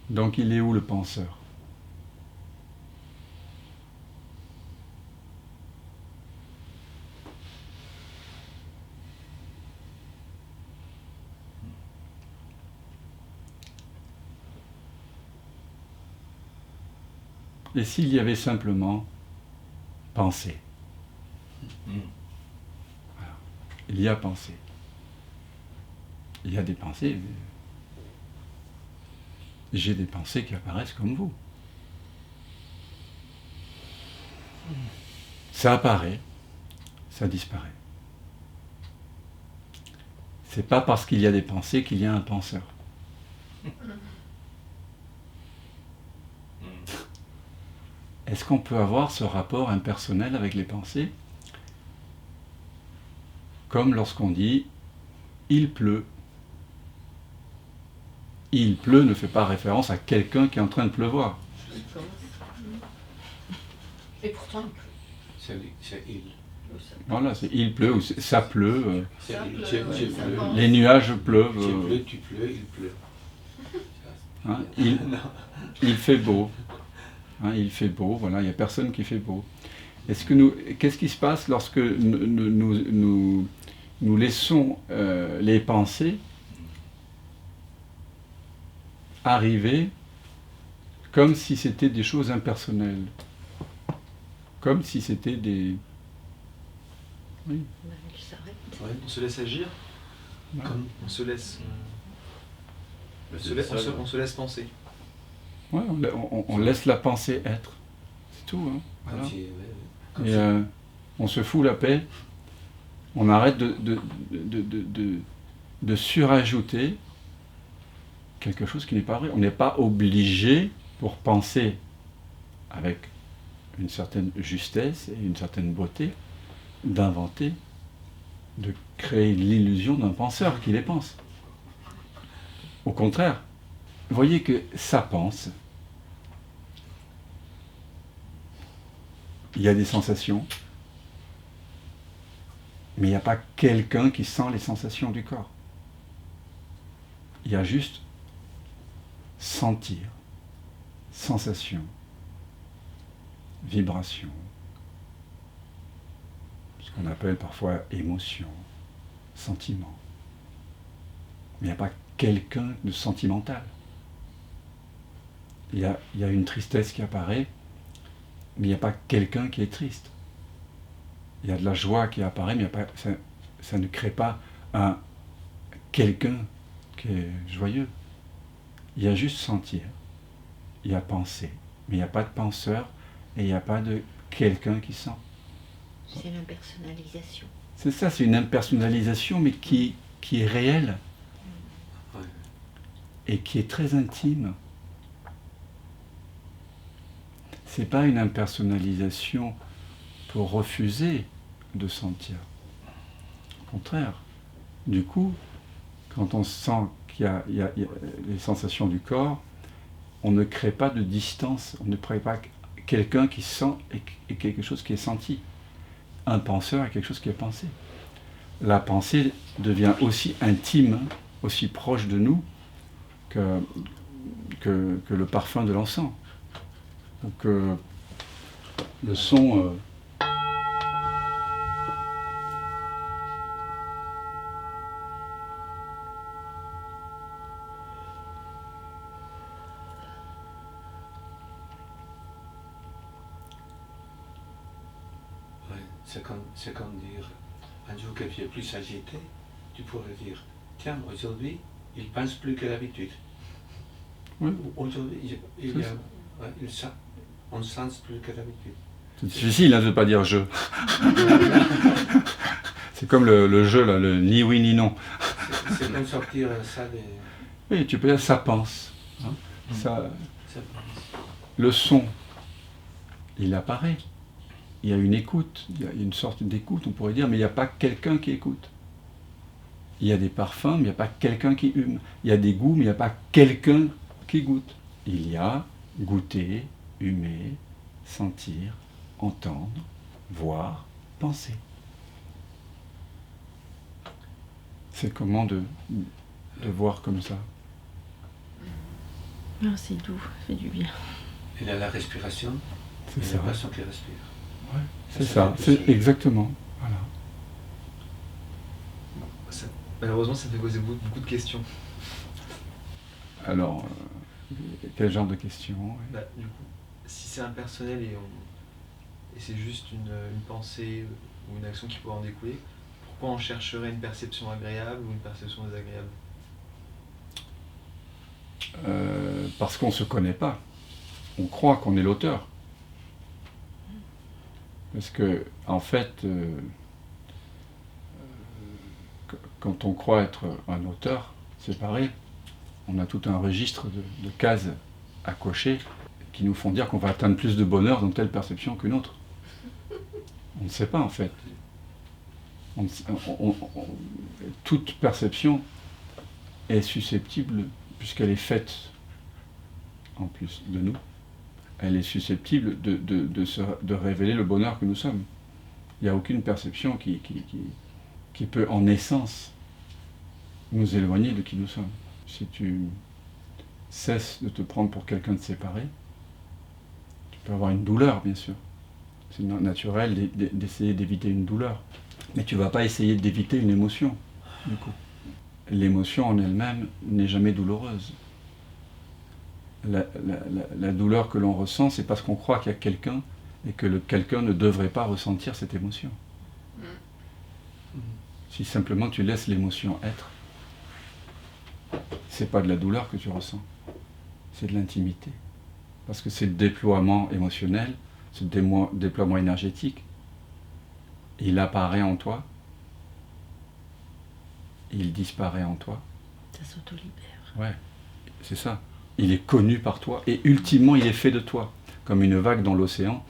Donc il est où le penseur? Et s'il y avait simplement pensée? Voilà. Il y a pensée. Il y a des pensées. J'ai des pensées qui apparaissent comme vous. Ça apparaît, ça disparaît. C'est pas parce qu'il y a des pensées qu'il y a un penseur. Est-ce qu'on peut avoir ce rapport impersonnel avec les pensées? Comme lorsqu'on dit « il pleut ». « Il pleut » ne fait pas référence à quelqu'un qui est en train de pleuvoir. Et pourtant il pleut. C'est il. Voilà, c'est « il pleut » ou « ça pleut ». Les Les nuages pleuvent. tu pleues, il pleut. Hein, il fait beau. Hein, il fait beau, voilà, il n'y a personne qui fait beau. Qu'est-ce qui se passe lorsque nous laissons les pensées arriver comme si c'était des choses impersonnelles, comme si c'était des... Oui. Ouais, on se laisse agir, Ouais. comme on se laisse, on se laisse penser. Ouais, on laisse la pensée être, c'est tout. Hein. Voilà. Comme si, Et on se fout la paix, on arrête de surajouter quelque chose qui n'est pas vrai. On n'est pas obligé, pour penser avec une certaine justesse et une certaine beauté, d'inventer, de créer l'illusion d'un penseur qui les pense. Au contraire, vous voyez que ça pense. Il y a des sensations, mais il n'y a pas quelqu'un qui sent les sensations du corps. Il y a juste sentir, sensation, vibration, ce qu'on appelle parfois émotion, sentiment. Mais il n'y a pas quelqu'un de sentimental. Il y a une tristesse qui apparaît, mais il n'y a pas quelqu'un qui est triste. Il y a de la joie qui apparaît, mais ça ne crée pas un quelqu'un qui est joyeux. Il y a juste sentir, il y a penser, mais il n'y a pas de penseur et il n'y a pas de quelqu'un qui sent. C'est l'impersonnalisation. C'est ça, c'est une impersonnalisation, mais qui est réelle et qui est très intime. C'est pas une impersonnalisation pour refuser de sentir. Au contraire. Du coup, quand on sent qu'il y a les sensations du corps, on ne crée pas de distance, on ne crée pas quelqu'un qui sent et quelque chose qui est senti. Un penseur est quelque chose qui est pensé. La pensée devient aussi intime, aussi proche de nous que le parfum de l'encens. Donc le son... c'est comme dire, un jour que tu es plus agité, tu pourrais dire, tiens, aujourd'hui, il pense plus que d'habitude. Oui. Aujourd'hui, on ne sent plus que d'habitude. C'est difficile hein, de ne pas dire je. C'est comme le jeu, là, le ni oui ni non. C'est comme sortir ça des... Oui, tu peux dire ça pense. Hein. Ça pense. Le son, il apparaît. Il y a une écoute, il y a une sorte d'écoute, on pourrait dire, mais il n'y a pas quelqu'un qui écoute. Il y a des parfums, mais il n'y a pas quelqu'un qui hume. Il y a des goûts, mais il n'y a pas quelqu'un qui goûte. Il y a goûter, humer, sentir, entendre, voir, penser. C'est comment de voir comme ça. Ah, c'est doux, ça fait du bien. Il y a la respiration, C'est et ça. la personne qui respire. Ouais, c'est ça, c'est exactement. Voilà. Malheureusement, ça me fait poser beaucoup de questions. Alors, quel genre de questions? Bah, du coup, si c'est impersonnel et c'est juste une pensée ou une action qui pourrait en découler, pourquoi on chercherait une perception agréable ou une perception désagréable? Parce qu'on ne se connaît pas. On croit qu'on est l'auteur. Parce que, en fait, quand on croit être un auteur, c'est pareil. On a tout un registre de cases à cocher qui nous font dire qu'on va atteindre plus de bonheur dans telle perception qu'une autre. On ne sait pas, en fait. Toute perception est susceptible, puisqu'elle est faite, en plus de nous, elle est susceptible de révéler le bonheur que nous sommes. Il n'y a aucune perception qui peut, en essence, nous éloigner de qui nous sommes. Si tu cesses de te prendre pour quelqu'un de séparé, tu peux avoir une douleur, bien sûr. C'est naturel d'essayer d'éviter une douleur. Mais tu ne vas pas essayer d'éviter une émotion, du coup. L'émotion en elle-même n'est jamais douloureuse. La douleur que l'on ressent, c'est parce qu'on croit qu'il y a quelqu'un et que le quelqu'un ne devrait pas ressentir cette émotion. Si simplement tu laisses l'émotion être, c'est pas de la douleur que tu ressens, c'est de l'intimité. Parce que c'est le déploiement émotionnel, ce déploiement énergétique. Il apparaît en toi, il disparaît en toi. Ça s'auto-libère. Ouais, c'est ça. Il est connu par toi et ultimement il est fait de toi. Comme une vague dans l'océan.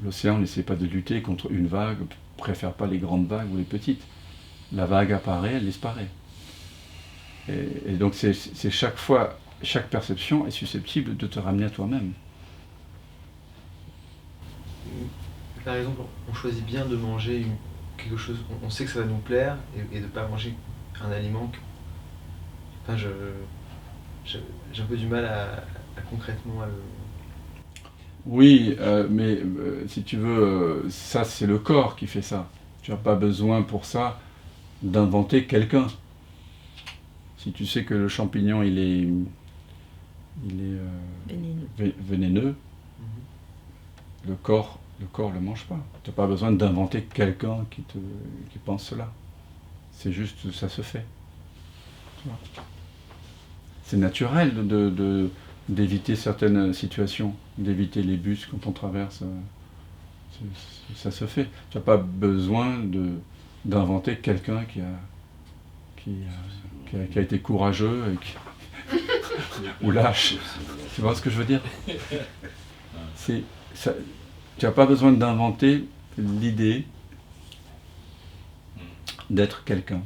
L'océan n'essaie pas de lutter contre une vague, préfère pas les grandes vagues ou les petites. La vague apparaît, elle disparaît. Et donc c'est chaque fois, chaque perception est susceptible de te ramener à toi-même. Par exemple, on choisit bien de manger quelque chose, on sait que ça va nous plaire, et de ne pas manger un aliment que... Enfin, j'ai un peu du mal à concrètement à le... Oui, mais si tu veux, ça c'est le corps qui fait ça. Tu n'as pas besoin pour ça d'inventer quelqu'un. Si tu sais que le champignon il est vénéneux, le corps le mange pas. Tu n'as pas besoin d'inventer quelqu'un qui pense cela. C'est juste, ça se fait. C'est naturel d'éviter certaines situations, d'éviter les bus quand on traverse. Ça se fait. Tu n'as pas besoin d'inventer quelqu'un qui a été courageux ou lâche. Tu vois ce que je veux dire? Tu n'as pas besoin d'inventer l'idée d'être quelqu'un.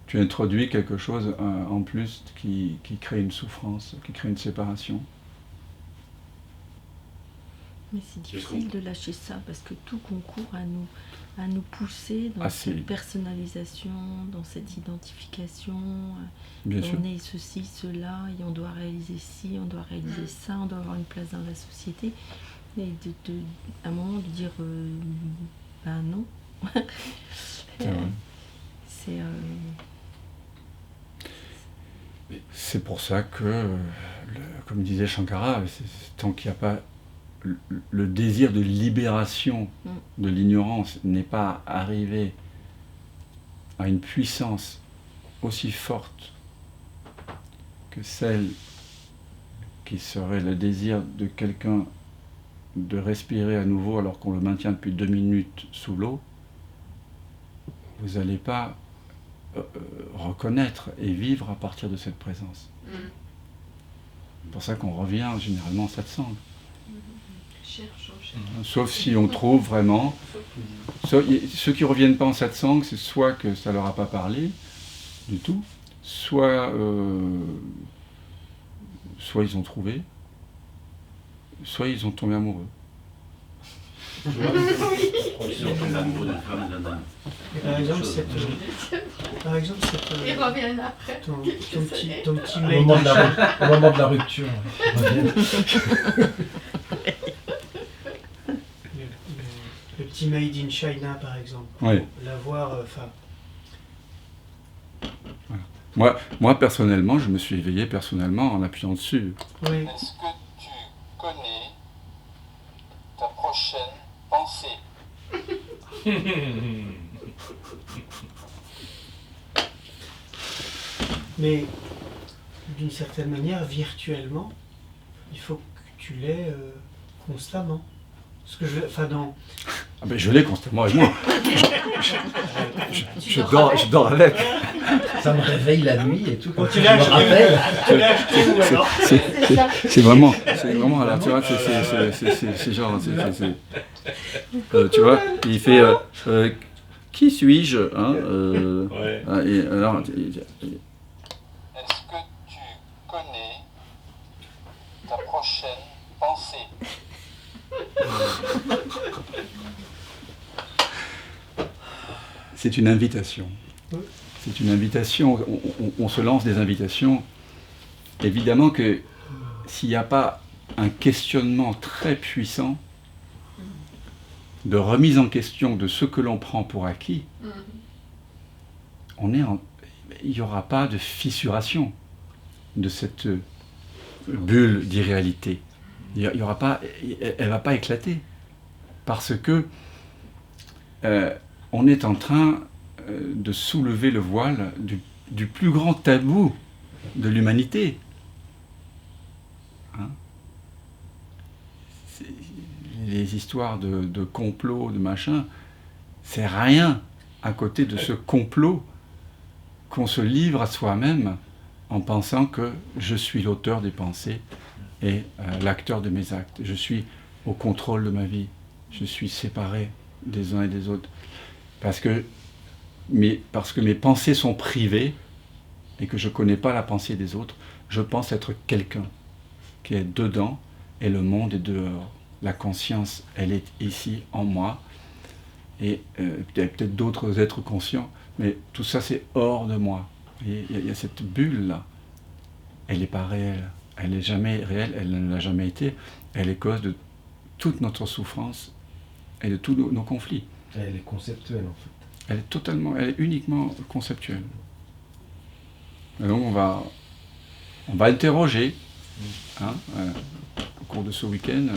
Tu introduis quelque chose en plus qui crée une souffrance, qui crée une séparation. Mais c'est difficile de lâcher ça parce que tout concourt à nous pousser dans cette personnalisation, dans cette identification. Bien sûr. On est ceci, cela, et on doit réaliser ci, on doit réaliser ça, on doit avoir une place dans la société. Et à un moment de dire ben non. C'est pour ça que, comme disait Shankara, tant qu'il n'y a pas le désir de libération de l'ignorance n'est pas arrivé à une puissance aussi forte que celle qui serait le désir de quelqu'un de respirer à nouveau alors qu'on le maintient depuis 2 minutes sous l'eau, vous n'allez pas reconnaître et vivre à partir de cette présence. C'est pour ça qu'on revient généralement en satsang. Sauf si on trouve vraiment... Ceux qui ne reviennent pas en satsang, c'est soit que ça ne leur a pas parlé du tout, soit ils ont trouvé, soit ils ont tombé amoureux. Tu vois, on sort ton amour d'une femme et d'un homme. Et par exemple, Il revient après. ton petit Au mail, moment de la rupture. le petit Made in China, par exemple. Oui. L'avoir, enfin, Moi, personnellement, je me suis éveillé personnellement en appuyant dessus. oui. Est-ce que tu connais ta prochaine pensée? Mais d'une certaine manière, virtuellement, il faut que tu l'aies constamment. Parce que enfin, dans... Ah ben, je l'ai constamment avec moi. Je dors avec. Ça me réveille la nuit et tout. Quand Tu je l'as me acheté, rappelle. où alors? C'est vraiment à la tu vois, c'est genre, tu vois, il fait qui suis-je, hein, et alors, Est-ce que tu connais ta prochaine pensée? c'est une invitation. C'est une invitation. On se lance des invitations. Évidemment que s'il n'y a pas un questionnement très puissant de remise en question de ce que l'on prend pour acquis, il n'y aura pas de fissuration de cette bulle d'irréalité. Il y aura pas, elle ne va pas éclater. Parce que on est en train de soulever le voile du plus grand tabou de l'humanité. Hein? Les histoires de complot, de machin, c'est rien à côté de ce complot qu'on se livre à soi-même en pensant que je suis l'auteur des pensées et l'acteur de mes actes. Je suis au contrôle de ma vie. Je suis séparé des uns et des autres. Parce que mes pensées sont privées et que je ne connais pas la pensée des autres, je pense être quelqu'un qui est dedans et le monde est dehors. La conscience, elle est ici, en moi, et peut-être d'autres êtres conscients, mais tout ça c'est hors de moi. Il y a cette bulle-là, elle n'est pas réelle, elle n'est jamais réelle, elle ne l'a jamais été, elle est cause de toute notre souffrance et de tous nos conflits. Elle est conceptuelle en fait. Elle est uniquement conceptuelle. Et donc on va interroger, hein, au cours de ce week-end,